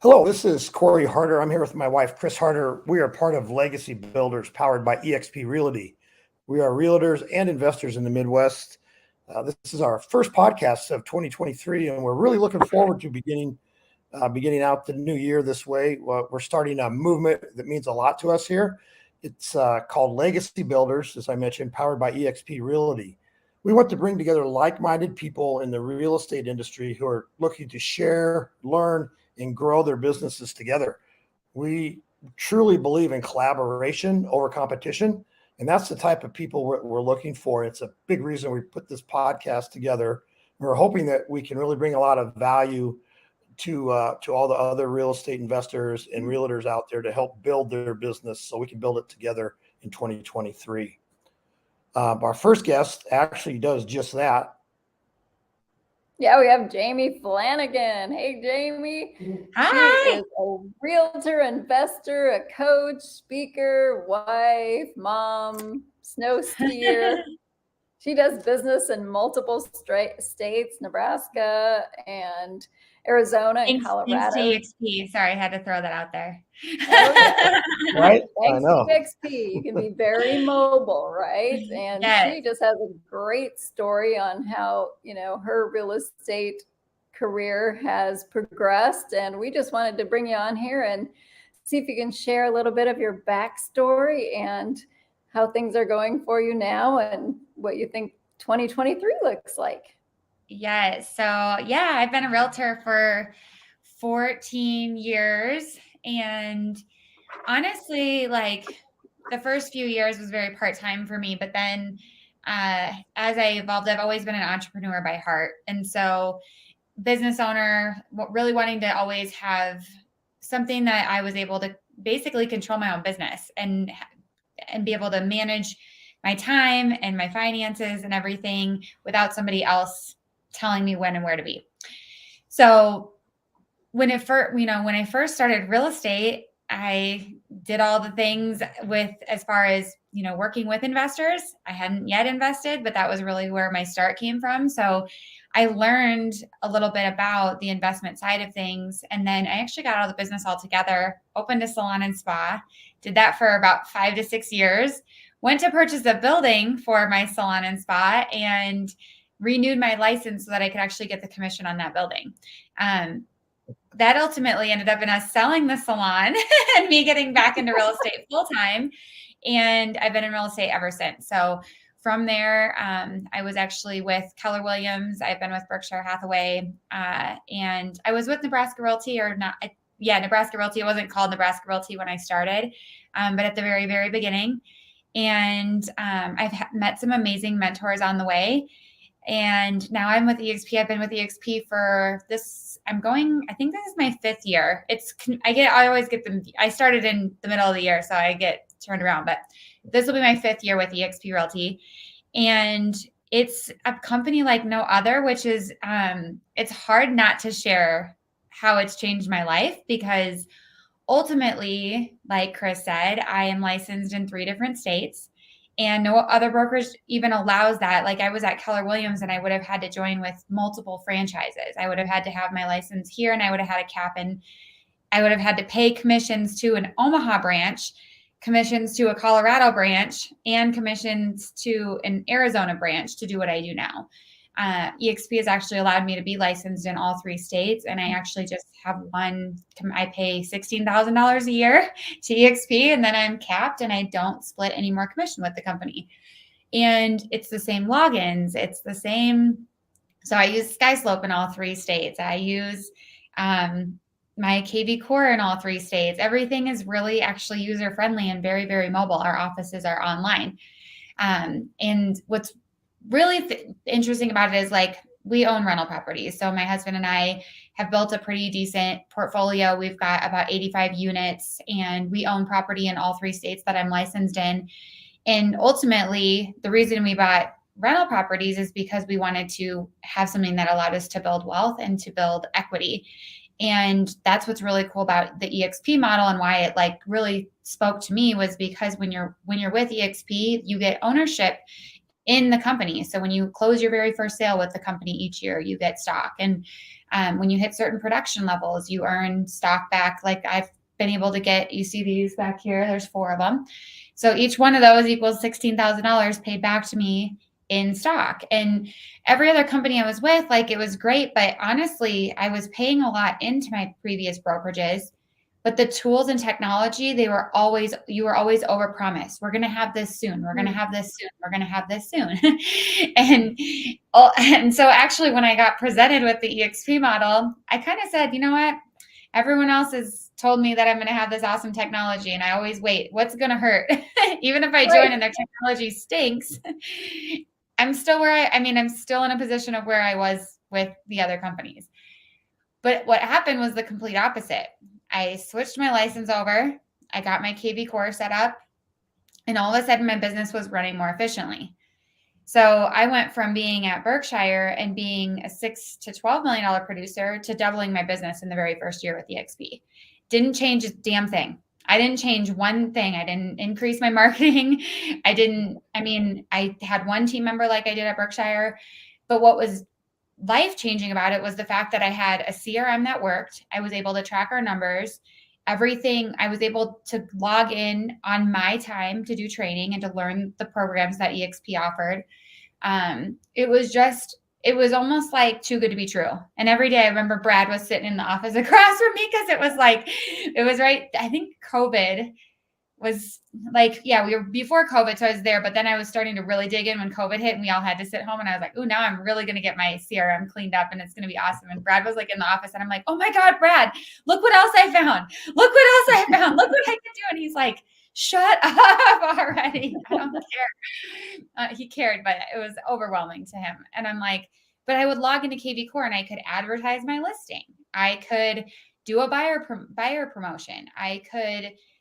Hello, this is Corey Harder. I'm here with my wife, Chris Harder. We are part of Legacy Builders powered by eXp Realty. We are realtors and investors in the Midwest. This is our first podcast of 2023, and we're really looking forward to beginning out the new year this way. We're starting a movement that means a lot to us here. It's called Legacy Builders, as I mentioned, powered by eXp Realty. We want to bring together like-minded people in the real estate industry who are looking to share, learn, and grow their businesses together. We truly believe in collaboration over competition, and that's the type of people we're looking for. It's a big reason we put this podcast together. We're hoping that we can really bring a lot of value to all the other real estate investors and realtors out there to help build their business so we can build it together in 2023. Our first guest actually does just that. Yeah, we have Jamie Flanagan. Hey, Jamie. Hi. She is a realtor, investor, a coach, speaker, wife, mom, snow skier. She does business in multiple states, Nebraska and Arizona and Colorado. Thanks to eXp. Sorry, I had to throw that out there. Oh, yeah. Right? Thanks to eXp. You can be very mobile, right? And Yes. she just has a great story on how, her real estate career has progressed. And we just wanted to bring you on here and see if you can share a little bit of your backstory and how things are going for you now and what you think 2023 looks like. Yes. So I've been a realtor for 14 years. And honestly, like the first few years was very part-time for me. But then as I evolved, I've always been an entrepreneur by heart. And so business owner, really wanting to always have something that I was able to basically control my own business and be able to manage my time and my finances and everything without somebody else telling me when and where to be. So when I first started real estate, I did all the things with as far as, working with investors. I hadn't yet invested, but that was really where my start came from. So I learned a little bit about the investment side of things. And then I actually got out of the business altogether, opened a salon and spa, did that for about 5 to 6 years, went to purchase a building for my salon and spa and renewed my license so that I could actually get the commission on that building. That ultimately ended up in us selling the salon and me getting back into real estate full time. And I've been in real estate ever since. So from there, I was actually with Keller Williams. I've been with Berkshire Hathaway, and I was with Nebraska Realty Nebraska Realty. It wasn't called Nebraska Realty when I started, but at the very, very beginning. And I've met some amazing mentors on the way. And now I'm with eXp. I've been with eXp for this. I think this is my 5th year. I always get them. I started in the middle of the year, so I get turned around, but this will be my 5th year with eXp Realty. And it's a company like no other, which is, it's hard not to share how it's changed my life because ultimately, like Chris said, I am licensed in 3 different states. And no other brokerage even allows that. Like I was at Keller Williams and I would have had to join with multiple franchises. I would have had to have my license here and I would have had a cap, and I would have had to pay commissions to an Omaha branch, commissions to a Colorado branch, and commissions to an Arizona branch to do what I do now. eXp has actually allowed me to be licensed in all 3 states. And I actually just have one. I pay $16,000 a year to eXp, and then I'm capped and I don't split any more commission with the company. And it's the same logins. It's the same. So I use SkySlope in all 3 states. I use my KV Core in all 3 states. Everything is really actually user friendly and very, very mobile. Our offices are online. And what's really interesting about it is like we own rental properties. So my husband and I have built a pretty decent portfolio. We've got about 85 units and we own property in all 3 states that I'm licensed in. And ultimately, the reason we bought rental properties is because we wanted to have something that allowed us to build wealth and to build equity. And that's what's really cool about the eXp model and why it really spoke to me was because when you're with eXp, you get ownership in the company. So when you close your very first sale with the company each year, you get stock. And when you hit certain production levels, you earn stock back. Like I've been able to get, you see these back here, there's 4 of them. So each one of those equals $16,000 paid back to me in stock. And every other company I was with, like it was great, but honestly, I was paying a lot into my previous brokerages. But the tools and technology, you were always overpromised. We're going to have this soon. We're going to have this soon. We're going to have this soon. and so actually when I got presented with the eXp model, I kind of said, you know what? Everyone else has told me that I'm going to have this awesome technology, and I always wait. What's going to hurt? Even if I join and their technology stinks, I'm still I'm still in a position of where I was with the other companies. But what happened was the complete opposite. I switched my license over. I got my KV core set up, and all of a sudden my business was running more efficiently. So I went from being at Berkshire and being a $6 to $12 million producer to doubling my business in the very first year with eXp. Didn't change a damn thing. I didn't change one thing. I didn't increase my marketing. I had one team member like I did at Berkshire, but what was life-changing about it was the fact that I had a CRM that worked. I was able to track our numbers, everything. I was able to log in on my time to do training and to learn the programs that eXp offered. It was almost like too good to be true. And every day I remember Brad was sitting in the office across from me because it was right. I think COVID was like, we were before COVID. So I was there, but then I was starting to really dig in when COVID hit and we all had to sit home, and I was like, now I'm really going to get my CRM cleaned up and it's going to be awesome. And Brad was like in the office and I'm like, oh my God, Brad, look what else I found. Look what else I found. Look what I can do. And he's like, shut up already. I don't care. He cared, but it was overwhelming to him. And I'm like, but I would log into KV Core and I could advertise my listing. I could do a buyer promotion.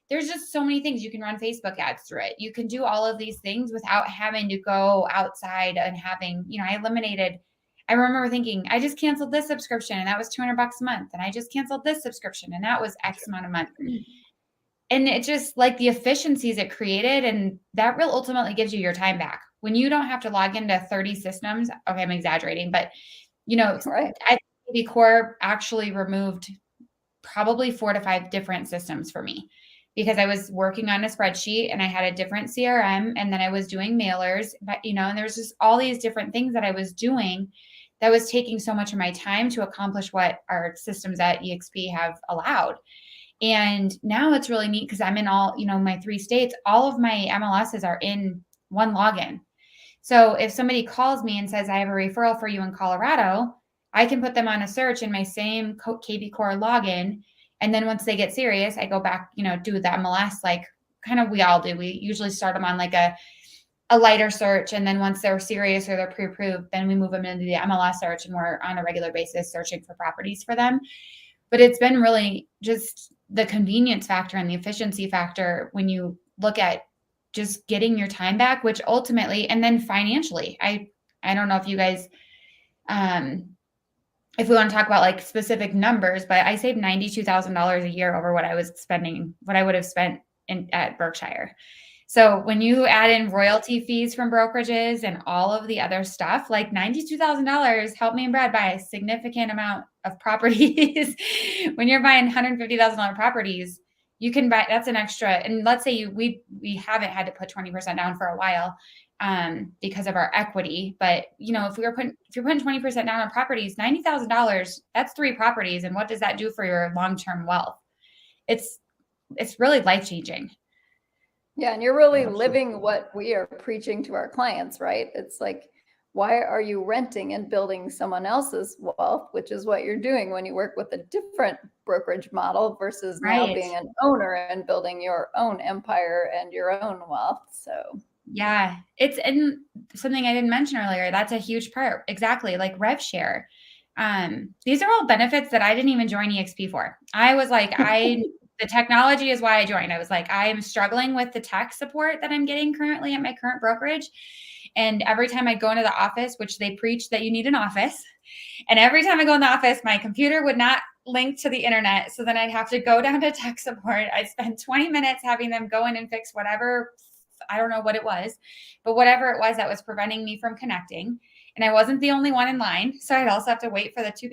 There's just so many things. You can run Facebook ads through it. You can do all of these things without having to go outside and having, I remember thinking, I just canceled this subscription and that was $200 a month. And I just canceled this subscription and that was X amount a month. And it just like the efficiencies it created, and that real ultimately gives you your time back. When you don't have to log into 30 systems. Okay, I'm exaggerating, but right. I think Core actually removed probably 4 to 5 different systems for me, because I was working on a spreadsheet and I had a different CRM, and then I was doing mailers, but and there's just all these different things that I was doing that was taking so much of my time to accomplish what our systems at eXp have allowed. And now it's really neat because I'm in all, my 3 states, all of my MLSs are in one login. So if somebody calls me and says, I have a referral for you in Colorado, I can put them on a search in my same KV Core login. And then once they get serious, I go back, do the MLS, like kind of we all do. We usually start them on like a lighter search. And then once they're serious or they're pre-approved, then we move them into the MLS search, and we're on a regular basis searching for properties for them. But it's been really just the convenience factor and the efficiency factor when you look at just getting your time back, which ultimately, and then financially, I don't know if you guys, if we want to talk about like specific numbers, but I saved $92,000 a year over what I would have spent at Berkshire. So when you add in royalty fees from brokerages and all of the other stuff, like $92,000 helped me and Brad buy a significant amount of properties. When you're buying $150,000 properties, you can buy, that's an extra. And let's say we haven't had to put 20% down for a while because of our equity. But if you're putting 20% down on properties, $90,000, that's 3 properties. And what does that do for your long-term wealth? It's really life-changing. Yeah. And you're really living what we are preaching to our clients, right? It's like, why are you renting and building someone else's wealth, which is what you're doing when you work with a different brokerage model versus now being an owner and building your own empire and your own wealth. So yeah, and something I didn't mention earlier, that's a huge part. Exactly. Like rev share. These are all benefits that I didn't even join eXp for. I was like, the technology is why I joined. I was like, I am struggling with the tech support that I'm getting currently at my current brokerage. And every time I go into the office, which they preach that you need an office, and every time I go in the office, my computer would not link to the internet. So then I'd have to go down to tech support. I'd spend 20 minutes having them go in and fix whatever I don't know what it was, but whatever it was that was preventing me from connecting. And I wasn't the only one in line. So I'd also have to wait for the 3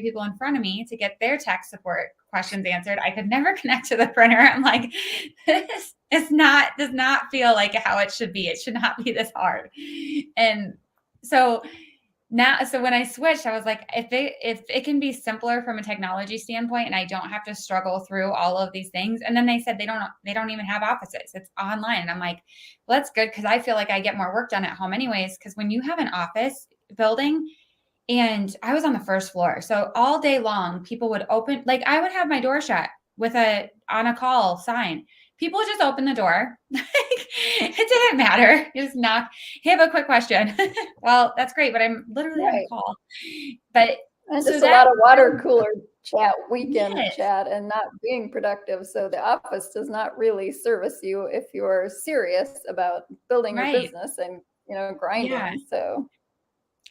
people in front of me to get their tech support questions answered. I could never connect to the printer. I'm like, this does not feel like how it should be. It should not be this hard. And so when I switched, I was like, if it can be simpler from a technology standpoint and I don't have to struggle through all of these things. And then they said they don't even have offices. It's online. And I'm like, well, that's good, because I feel like I get more work done at home anyways. Because when you have an office building, and I was on the first floor, so all day long people would open, like I would have my door shut with on a call sign. People would just open the door. It didn't matter. You just knock. Hey, I have a quick question. Well, that's great, but I'm literally on a call. But and so just a lot of water cooler chat, weekend chat, and not being productive. So the office does not really service you if you're serious about building your business and grinding. Yeah. So.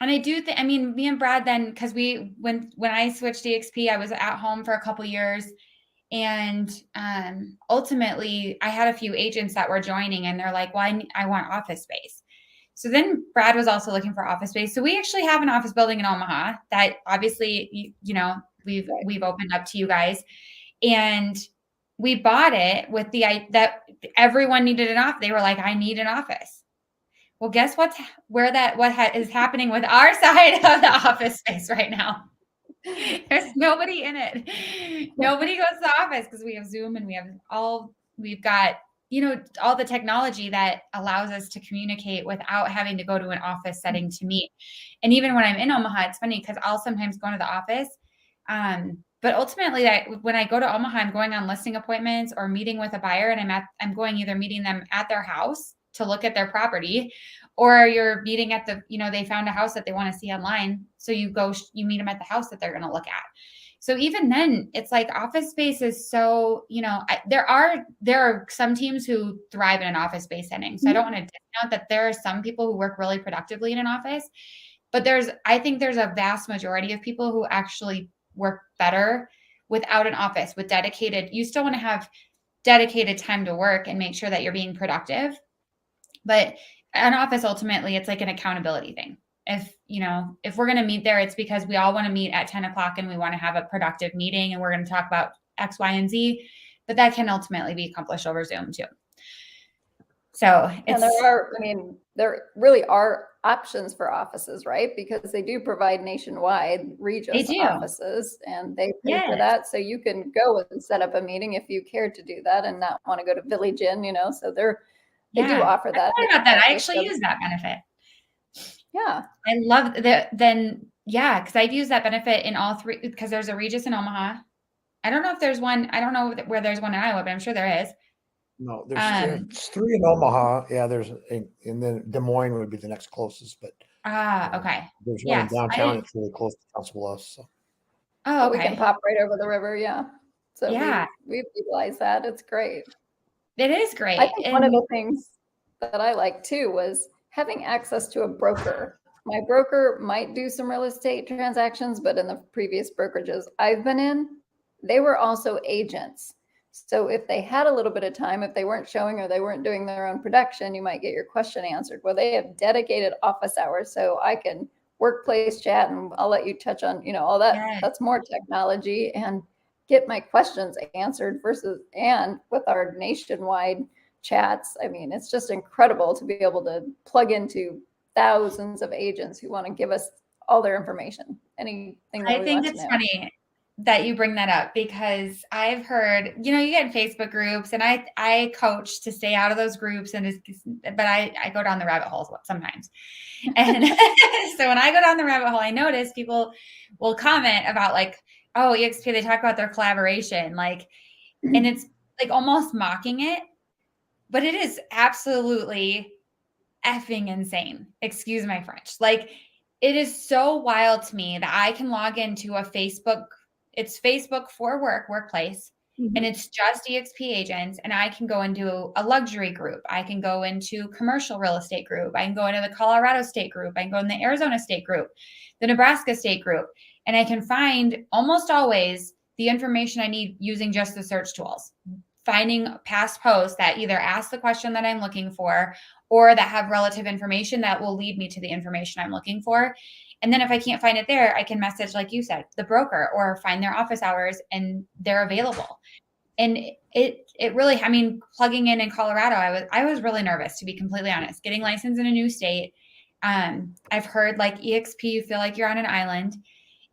And I do think, I mean, me and Brad then, because when I switched to eXp, I was at home for a couple years. And ultimately, I had a few agents that were joining, and they're like, well, I want office space. So then Brad was also looking for office space. So we actually have an office building in Omaha that obviously, we've opened up to you guys. And we bought it with that everyone needed an office. They were like, I need an office. Well, guess what is happening with our side of the office space right now? There's nobody in it. Nobody goes to the office because we have Zoom and we've got, all the technology that allows us to communicate without having to go to an office setting to meet. And even when I'm in Omaha, it's funny because I'll sometimes go to the office. But ultimately when I go to Omaha, I'm going on listing appointments or meeting with a buyer, and I'm going either meeting them at their house to look at their property, or you're meeting at they found a house that they want to see online. So you meet them at the house that they're going to look at. So even then it's like office space is so, there are some teams who thrive in an office space setting. So I don't want to discount that there are some people who work really productively in an office, but I think there's a vast majority of people who actually work better without an office, with you still want to have dedicated time to work and make sure that you're being productive. But an office, ultimately, it's like an accountability thing. If we're going to meet there, it's because we all want to meet at 10 o'clock and we want to have a productive meeting and we're going to talk about X, Y, and Z, but that can ultimately be accomplished over Zoom too. So there really are options for offices, right? Because they do provide nationwide Regis offices, and they pay for that. So you can go and set up a meeting if you care to do that and not want to go to Village Inn, so they do offer that. I thought about that. I actually use that benefit. Yeah. I love that. Then, because I've used that benefit in all three, because there's a Regis in Omaha. I don't know if there's one. I don't know where there's one in Iowa, but I'm sure there is. No, there's 3 in Omaha. Yeah, and then Des Moines would be the next closest. But okay. There's one in downtown. It's really close to Council Bluffs. So. Oh, okay. We can pop right over the river. Yeah. So we've utilized that. It's great. It is great. I think one of the things that I like too was having access to a broker. My broker might do some real estate transactions, but in the previous brokerages I've been in, they were also agents. So if they had a little bit of time, if they weren't showing or they weren't doing their own production, you might get your question answered. Well, they have dedicated office hours, so I can workplace chat, and I'll let you touch on, all that. Yes. That's more technology, and get my questions answered and with our nationwide chats. I mean, it's just incredible to be able to plug into thousands of agents who want to give us all their information. Anything that I think it's funny that you bring that up, because I've heard, you get in Facebook groups, and I coach to stay out of those groups, but I go down the rabbit holes sometimes. And so when I go down the rabbit hole, I notice people will comment about like, oh, eXp, they talk about their collaboration, and it's like almost mocking it, but it is absolutely effing insane. Excuse my French. Like, it is so wild to me that I can log into a Facebook. It's Facebook for workplace, and it's just eXp agents. And I can go into a luxury group. I can go into commercial real estate group. I can go into the Colorado state group. I can go in the Arizona state group, the Nebraska state group. And I can find almost always the information I need using just the search tools. finding past posts that either ask the question that I'm looking for or that have relative information that will lead me to the information I'm looking for. And then if I can't find it there, I can message, like you said, the broker, or find their office hours and they're available. And it really, I mean, plugging in Colorado, I was really nervous, to be completely honest, getting licensed in a new state. I've heard like eXp, you feel like you're on an island,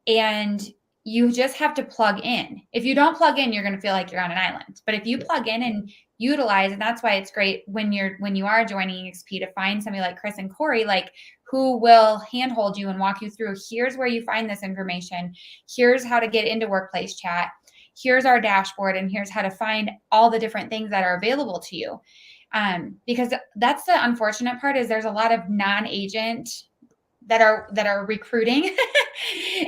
and you just have to plug in. If you don't plug in, you're going to feel like you're on an island. But if you plug in and utilize, and that's why it's great when you are joining eXp to find somebody like Chris and Corey, like, who will handhold you and walk you through, here's where you find this information. Here's how to get into workplace chat. Here's our dashboard, and here's how to find all the different things that are available to you. Because that's the unfortunate part, is there's a lot of non-agent that are recruiting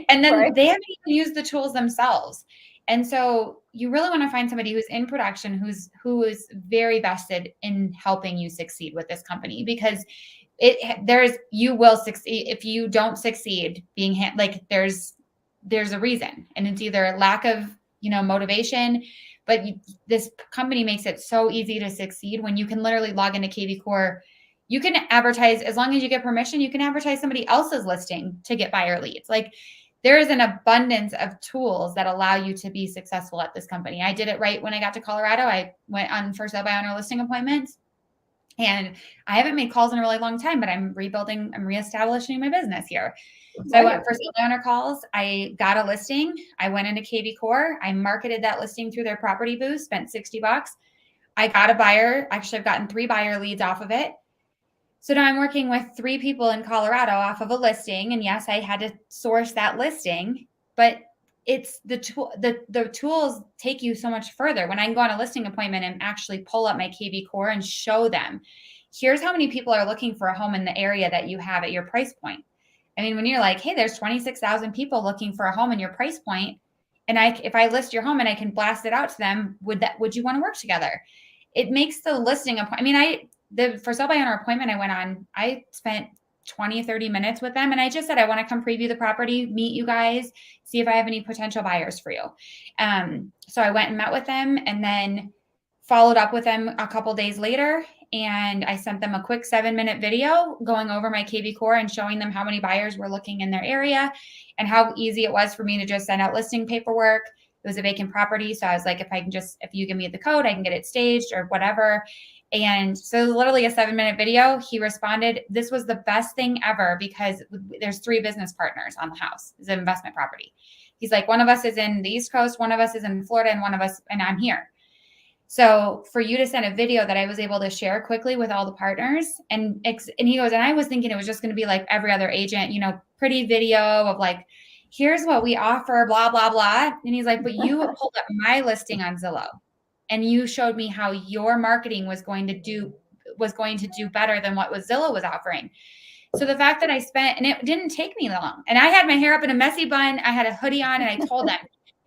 and then they haven't even used the tools themselves. And so you really want to find somebody who's in production, who is very vested in helping you succeed with this company, because you will succeed. If you don't succeed, there's a reason, and it's either lack of, motivation, but this company makes it so easy to succeed when you can literally log into KV Core. You can advertise, as long as you get permission, you can advertise somebody else's listing to get buyer leads. Like, there is an abundance of tools that allow you to be successful at this company. I did it right when I got to Colorado. I went on for sale by owner listing appointments, and I haven't made calls in a really long time, but I'm reestablishing my business here. So I went for sale by owner calls. I got a listing. I went into KV Core. I marketed that listing through their property booth, spent $60. I got a buyer. Actually, I've gotten 3 buyer leads off of it. So now I'm working with 3 people in Colorado off of a listing. And yes, I had to source that listing, but it's the tools take you so much further. When I can go on a listing appointment and actually pull up my KV Core and show them, here's how many people are looking for a home in the area that you have at your price point. I mean, when you're like, hey, there's 26,000 people looking for a home in your price point, and if I list your home and I can blast it out to them, would you want to work together? It makes the listing appointment. I mean, the for sale by owner appointment I went on, I spent 20, 30 minutes with them. And I just said, I want to come preview the property, meet you guys, see if I have any potential buyers for you. So I went and met with them, and then followed up with them a couple days later. And I sent them a quick 7-minute video going over my KV Core and showing them how many buyers were looking in their area and how easy it was for me to just send out listing paperwork. It was a vacant property. So I was like, if you give me the code, I can get it staged or whatever. And so it was literally a 7-minute video. He responded, this was the best thing ever, because there's 3 business partners on the house. It's an investment property. He's like, one of us is in the East Coast, one of us is in Florida, and I'm here. So for you to send a video that I was able to share quickly with all the partners, and he goes, and I was thinking it was just going to be like every other agent, pretty video of like, here's what we offer, blah, blah, blah. And he's like, but you pulled up my listing on Zillow, and you showed me how your marketing was going to do better than what Zillow was offering. So the fact that and it didn't take me long, and I had my hair up in a messy bun, I had a hoodie on, and I told them,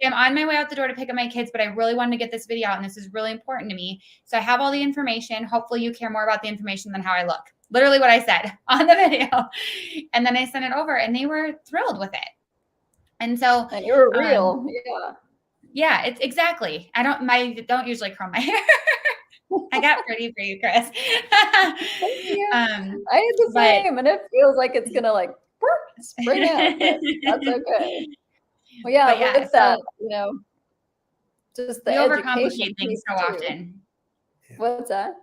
I'm on my way out the door to pick up my kids, but I really wanted to get this video out, and this is really important to me. So I have all the information. Hopefully you care more about the information than how I look. Literally what I said on the video. And then I sent it over, and they were thrilled with it. And so, and you were real. Yeah, it's exactly. I don't usually curl my hair. I got pretty for you, Chris. Thank you. I did the same, and it feels like it's gonna like spring out, but that's okay. Well, yeah, with that, just the we overcomplicate things so too. often. What's that?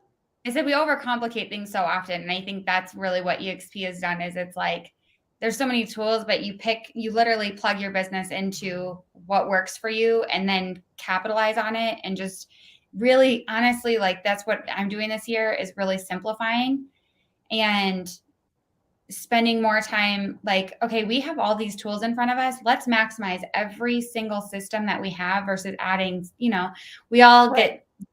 I said we overcomplicate things so often, and I think that's really what eXp has done. Is it's like there's so many tools, but you literally plug your business into what works for you, and then capitalize on it, and just really, honestly, like that's what I'm doing this year, is really simplifying and spending more time like, okay, we have all these tools in front of us. Let's maximize every single system that we have versus adding, we all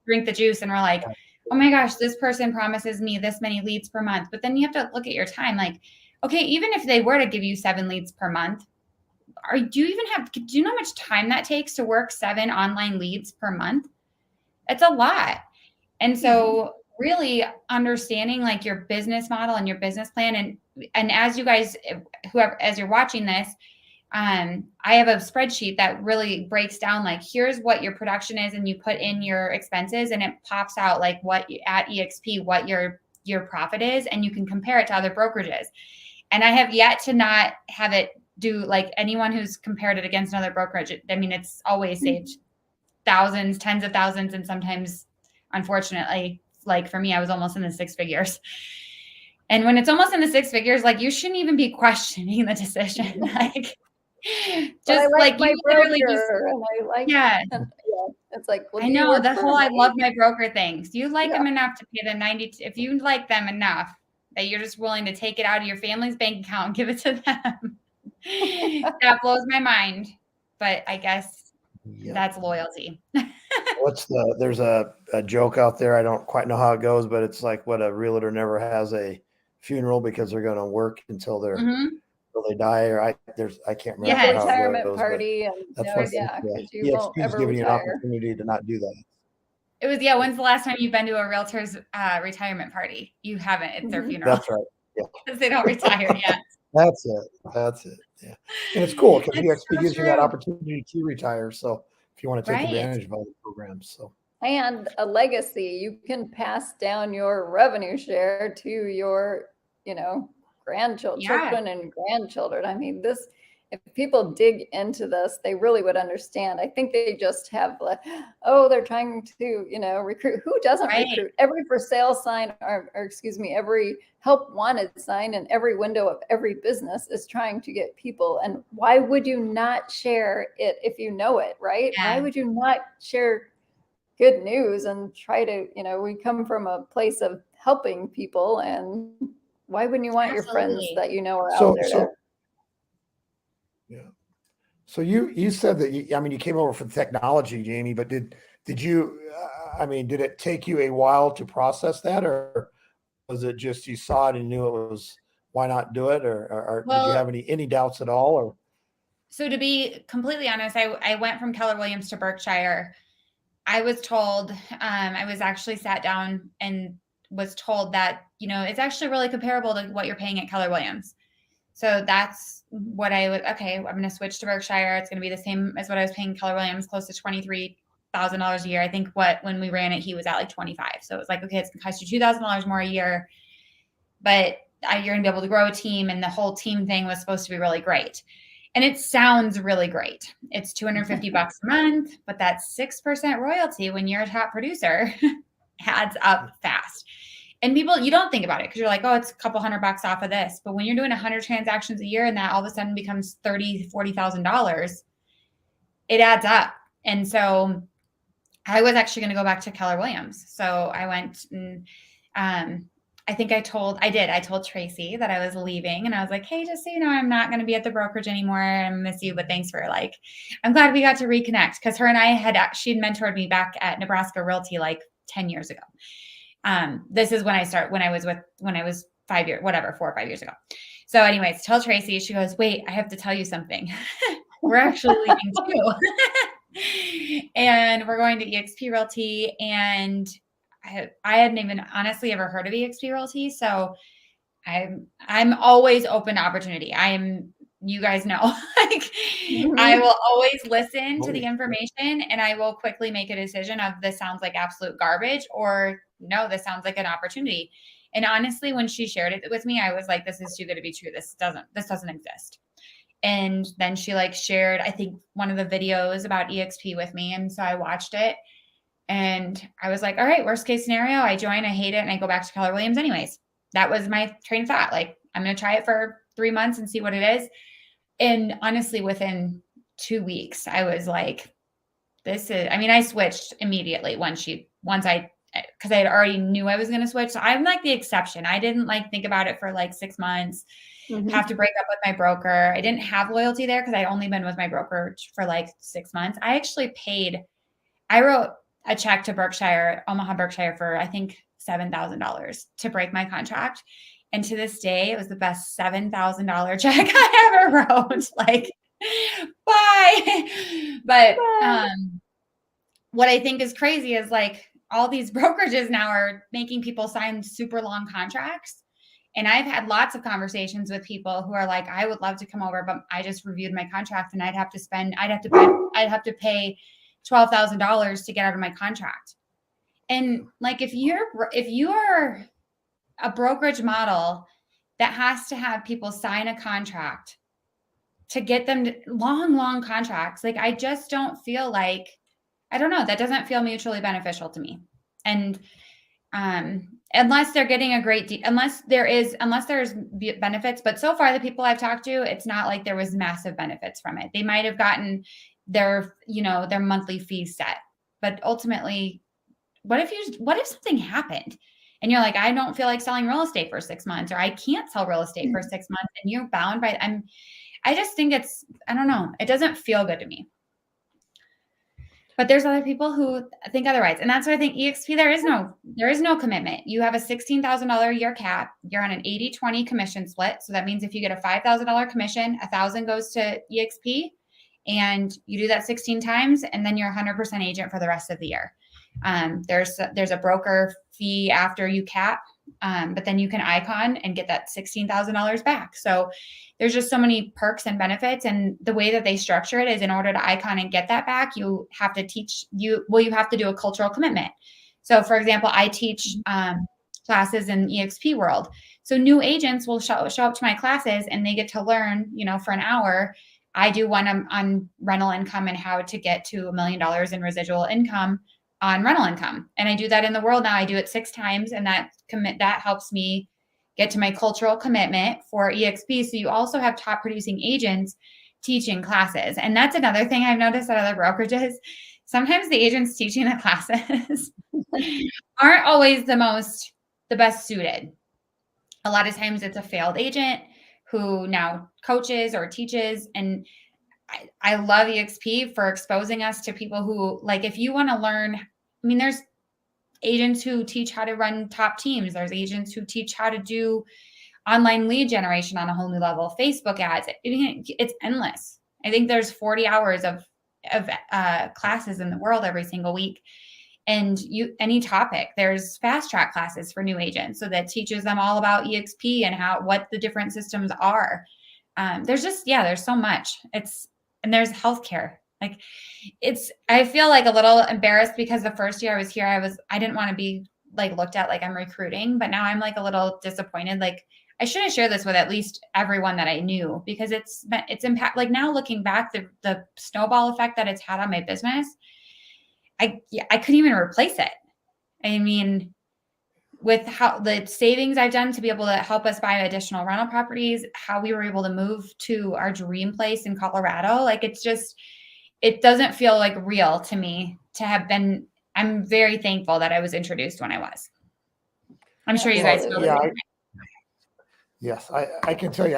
drink the juice and we're like, oh my gosh, this person promises me this many leads per month. But then you have to look at your time. Like, okay, even if they were to give you 7 leads per month, do you know how much time that takes to work 7 online leads per month? It's a lot. And so really understanding like your business model and your business plan. And as you guys, as you're watching this, I have a spreadsheet that really breaks down like, here's what your production is, and you put in your expenses and it pops out like what at eXp, what your profit is, and you can compare it to other brokerages. And I have yet to not have it do like anyone who's compared it against another brokerage. I mean, it's always saved thousands, tens of thousands, and sometimes, unfortunately, like for me, I was almost in the six figures. And when it's almost in the six figures, like you shouldn't even be questioning the decision. Like, just like my you literally just, broker, and I like, yeah. It's like, well, I do you know work the for whole, I me? love my broker things. You like Yeah. them enough to pay them 90. If you like them enough that you're just willing to take it out of your family's bank account and give it to them, that blows my mind. But I guess that's loyalty. There's a joke out there. I don't quite know how it goes, but it's like what a realtor never has a funeral because they're going to work until they die, or I can't remember Yes. how it Retirement goes, party, and that's no, what because you won't eXp is ever giving you an retire. opportunity to not do that. It was, when's the last time you've been to a realtor's retirement party? You haven't. It's their funeral. That's right. Yeah. Because they don't retire yet. That's it. Yeah. And it's cool because eXp so gives you that true. opportunity to retire. So if you want to take Right. advantage of all the programs. So. And a legacy, you can pass down your revenue share to your, grandchildren, children and grandchildren. I mean, if people dig into this, they really would understand. I think they just have like, oh, they're trying to, recruit. Who doesn't recruit? Every for sale sign, or excuse me, every help wanted sign in every window of every business is trying to get people. And why would you not share it if you know it, right? Yeah. Why would you not share good news and try to, we come from a place of helping people, and why wouldn't you want your friends that are out there? Yeah. So you said that you came over for the technology, Jamie, but did you, did it take you a while to process that, or was it just you saw it and knew it was, why not do it? Or did you have any doubts at all? Or so to be completely honest, I went from Keller Williams to Berkshire. I was told, I was actually sat down and was told that, it's actually really comparable to what you're paying at Keller Williams. So that's what I'm going to switch to Berkshire. It's going to be the same as what I was paying Keller Williams, close to $23,000 a year. I think when we ran it, he was at like 25. So it was like, okay, it's going to cost you $2,000 more a year, but you're going to be able to grow a team. And the whole team thing was supposed to be really great. And it sounds really great. It's $250 a month, but that 6% royalty when you're a top producer adds up fast. And people, you don't think about it because you're like, oh, it's a couple $100 off of this. But when you're doing 100 transactions a year and that all of a sudden becomes $30,000, $40,000, it adds up. And so I was actually going to go back to Keller Williams. So I went and I told Tracy that I was leaving, and I was like, hey, just so you know, I'm not going to be at the brokerage anymore. I miss you, but thanks for I'm glad we got to reconnect, because her and she had mentored me back at Nebraska Realty like 10 years ago. This is when I was 4 or 5 years ago. So anyways, tell Tracy, she goes, wait, I have to tell you something. We're actually leaving too. And we're going to eXp Realty, and I hadn't even honestly ever heard of eXp Realty. So I'm always open to opportunity. You guys know, I will always listen to the information, and I will quickly make a decision of this sounds like absolute garbage, or no, this sounds like an opportunity. And honestly, when she shared it with me, I was like, this is too good to be true. This doesn't exist. And then she shared, I think, one of the videos about eXp with me. And so I watched it, and I was like, all right, worst case scenario, I join, I hate it, and I go back to Keller Williams anyways. That was my train of thought. I'm going to try it for 3 months and see what it is. And honestly, within 2 weeks, I was like, I switched immediately because I had already knew I was going to switch. So I'm like the exception. I didn't think about it for 6 months, have to break up with my broker. I didn't have loyalty there because I'd only been with my broker for 6 months. I wrote a check to Omaha Berkshire for, I think, $7,000 to break my contract. And to this day, it was the best $7,000 check I ever wrote. Bye. But what I think is crazy is all these brokerages now are making people sign super long contracts. And I've had lots of conversations with people who are like, I would love to come over, but I just reviewed my contract and I'd have to pay $12,000 to get out of my contract. And like, if you're a brokerage model that has to have people sign a contract to get them to long contracts, like, I just don't feel like, I don't know, that doesn't feel mutually beneficial to me. And unless they're getting a great deal, unless there's benefits, but so far the people I've talked to, it's not like there was massive benefits from it. They might have gotten their monthly fees set, but ultimately, what if something happened and you're like, I don't feel like selling real estate for 6 months, or I can't sell real estate for 6 months, and you're bound by, I just think I don't know. It doesn't feel good to me. But there's other people who think otherwise. And that's why I think eXp, there is no commitment. You have a $16,000 a year cap. You're on an 80-20 commission split. So that means if you get a $5,000 commission, $1,000 goes to eXp, and you do that 16 times, and then you're 100% agent for the rest of the year. There's a broker fee after you cap, but then you can icon and get that $16,000 back. So there's just so many perks and benefits. And the way that they structure it is, in order to icon and get that back, you have to you have to do a cultural commitment. So for example, I teach classes in eXp world. So new agents will show up to my classes and they get to learn, for an hour. I do one on rental income and how to get to $1 million in residual income on rental income. And I do that in the world now. I do it 6 times, and that helps me get to my cultural commitment for eXp. So you also have top producing agents teaching classes. And that's another thing I've noticed at other brokerages. Sometimes the agents teaching the classes aren't always the best suited. A lot of times it's a failed agent who now coaches or teaches. And I love eXp for exposing us to people who, like, if you want to learn, there's agents who teach how to run top teams. There's agents who teach how to do online lead generation on a whole new level, Facebook ads. It's endless. I think there's 40 hours of classes in the world every single week. And any topic, there's fast track classes for new agents. So that teaches them all about eXp and what the different systems are. There's so much. And there's healthcare. I feel like a little embarrassed because the first year I was here, I didn't want to be like looked at like I'm recruiting, but now I'm like a little disappointed. Like, I should have shared this with at least everyone that I knew, because it's impact. Like, now looking back, the snowball effect that it's had on my business, I couldn't even replace it. With how the savings I've done to be able to help us buy additional rental properties, how we were able to move to our dream place in Colorado, it doesn't feel like real to me to have been. I'm very thankful that I was introduced when I was. I'm sure you guys feel the same way. Yes, I can tell you,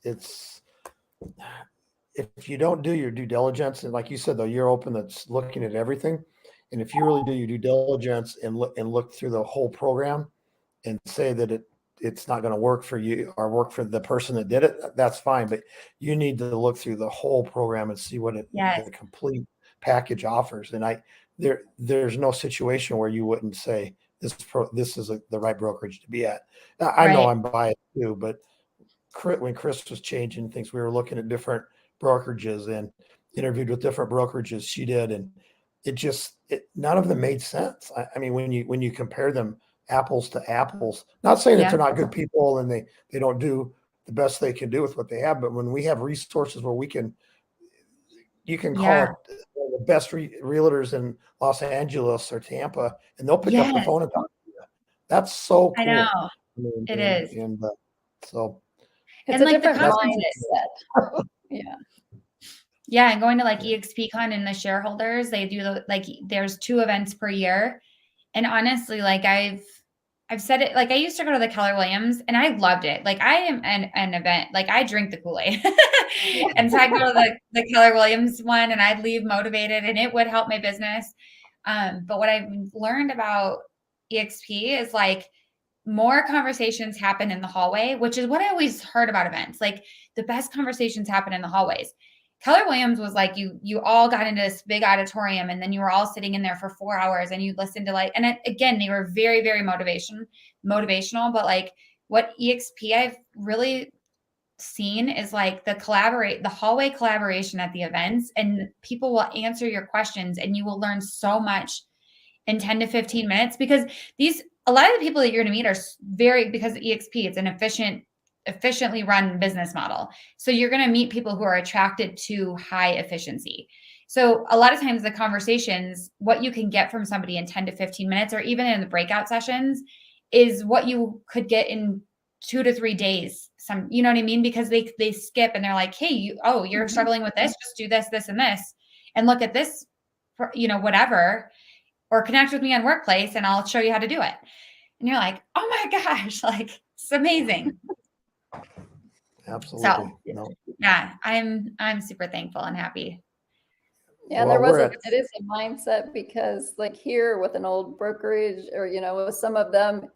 it's if you don't do your due diligence, and like you said, though, you're open that's looking at everything. And if you really do your due diligence and look through the whole program and say that it's not going to work for you or work for the person that did it, that's fine. But you need to look through the whole program and see what the complete package offers. And there's no situation where you wouldn't say this is the right brokerage to be at. Now, I know I'm biased too, but when Chris was changing things, we were looking at different brokerages and interviewed with different brokerages. She did, and none of them made sense. When you compare them apples to apples, not saying that they're not good people and they don't do the best they can do with what they have, but when we have resources where you can call it the best realtors in Los Angeles or Tampa, and they'll pick up the phone and talk to you. That's so cool. I know. It is. And so it's a different mindset. Yeah, and going to like eXpCon and the shareholders, they do there's 2 events per year. And honestly, I've said it, I used to go to the Keller Williams and I loved it. I am an event, I drink the Kool-Aid. And so I go to the Keller Williams one and I'd leave motivated and it would help my business. But what I've learned about eXp is more conversations happen in the hallway, which is what I always heard about events. The best conversations happen in the hallways. Keller Williams was you all got into this big auditorium and then you were all sitting in there for 4 hours and you listened to again, they were very, very motivational, but what eXp I've really seen is like the hallway collaboration at the events, and people will answer your questions and you will learn so much in 10 to 15 minutes, because a lot of the people that you're going to meet are because eXp, it's an efficiently run business model. So you're going to meet people who are attracted to high efficiency. So a lot of times the conversations, what you can get from somebody in 10 to 15 minutes, or even in the breakout sessions, is what you could get in 2 to 3 days. You know what I mean? Because they skip and they're like, hey, you're struggling with this, just do this, this, and this, and look at this, whatever, or connect with me on Workplace and I'll show you how to do it. And you're like, oh my gosh, like it's amazing. Absolutely. So, yeah, I'm super thankful and happy. Yeah, well, it is a mindset, because like here with an old brokerage, or, with some of them,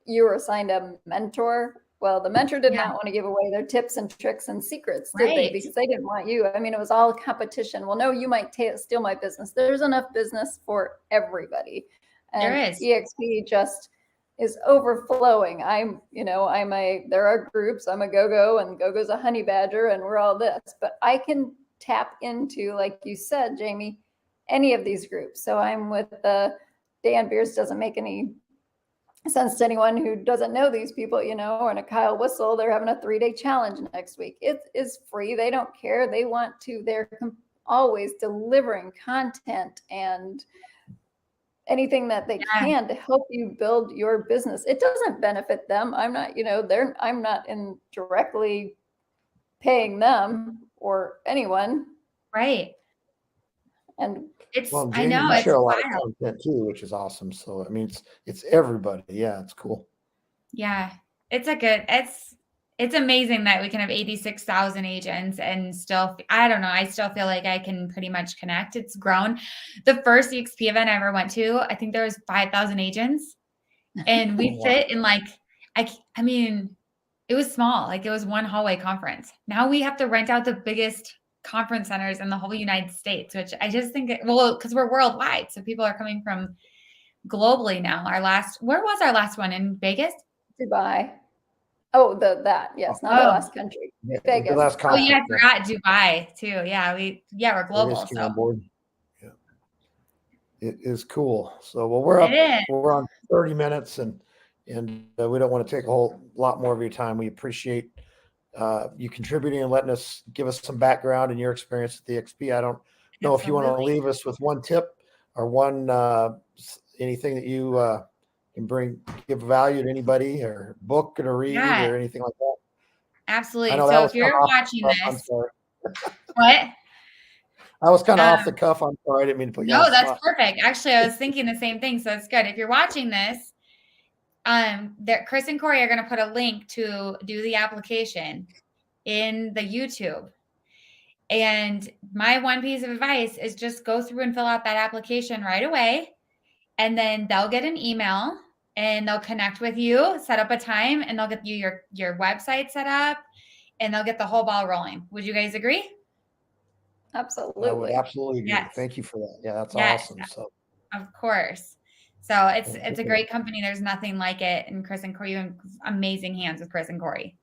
you were assigned a mentor. Well, the mentor did not want to give away their tips and tricks and secrets, did they? Because they didn't want you. I mean, it was all competition. Well, no, you might steal my business. There's enough business for everybody. And there is. eXp just is overflowing. There are groups. I'm a go-go, and go-go's a honey badger, and we're all this. But I can tap into, like you said, Jamie, any of these groups. So I'm with Dan Beers, doesn't make any sense to anyone who doesn't know these people, and a Kyle Whistle, they're having a 3-day challenge next week. It is free. They don't care. They want to, they're always delivering content and anything that they can to help you build your business. It doesn't benefit them. I'm not, I'm not directly paying them or anyone. Right. And Jamie, I know you share a lot of content too, which is awesome. So I mean, it's everybody. Yeah, it's cool. Yeah, it's amazing that we can have 86,000 agents and still, I don't know, I still feel like I can pretty much connect. It's grown. The first eXp event I ever went to, I think there was 5,000 agents, and we fit in like, I mean, it was small. Like it was one hallway conference. Now we have to rent out the biggest conference centers in the whole United States, which I just think, because we're worldwide. So people are coming from globally now. Where was our last one? In Vegas? Dubai. Oh, yes, not the last country. Yeah, Vegas. the last conference, I forgot Dubai too. Yeah, we're global. So. On board. Yeah, it is cool. So, well, we're on 30 minutes, and we don't want to take a whole lot more of your time. We appreciate you contributing and letting us give us some background and your experience at the eXp. I don't know if you want to leave us with one tip or one anything that you can give value to anybody, or book or read or anything like that. Absolutely. So if you're watching this, I'm sorry. What? I was kind of off the cuff. I'm sorry. I didn't mean to put you on the that's spot. perfect. Actually, I was thinking the same thing. So that's good. If you're watching this, Chris and Corey are going to put a link to do the application in the YouTube. And my one piece of advice is just go through and fill out that application right away. And then they'll get an email and they'll connect with you, set up a time, and they'll get you your website set up, and they'll get the whole ball rolling. Would you guys agree? Absolutely. I would absolutely agree. Yes. Thank you for that. Yeah, that's awesome. So of course. So it's a great company. There's nothing like it. And Chris and Corey, you have amazing hands with Chris and Corey.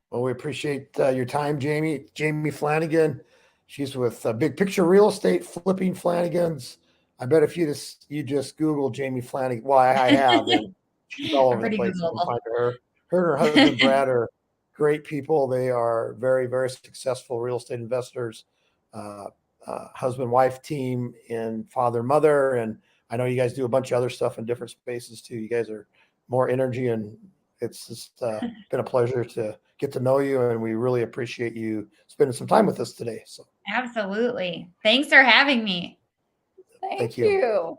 Well, we appreciate your time, Jamie. Jamie Flanagan. She's with Big Picture Real Estate, flipping Flanagans. I bet if you just Google Jamie Flanagan, well, I have, and she's all over the place. You can find her. Her and her husband Brad are great people. They are very, very successful real estate investors, husband-wife team, and father-mother. And I know you guys do a bunch of other stuff in different spaces too. You guys are more energy, and it's just been a pleasure to get to know you, and we really appreciate you spending some time with us today. So absolutely. Thanks for having me. Thank you.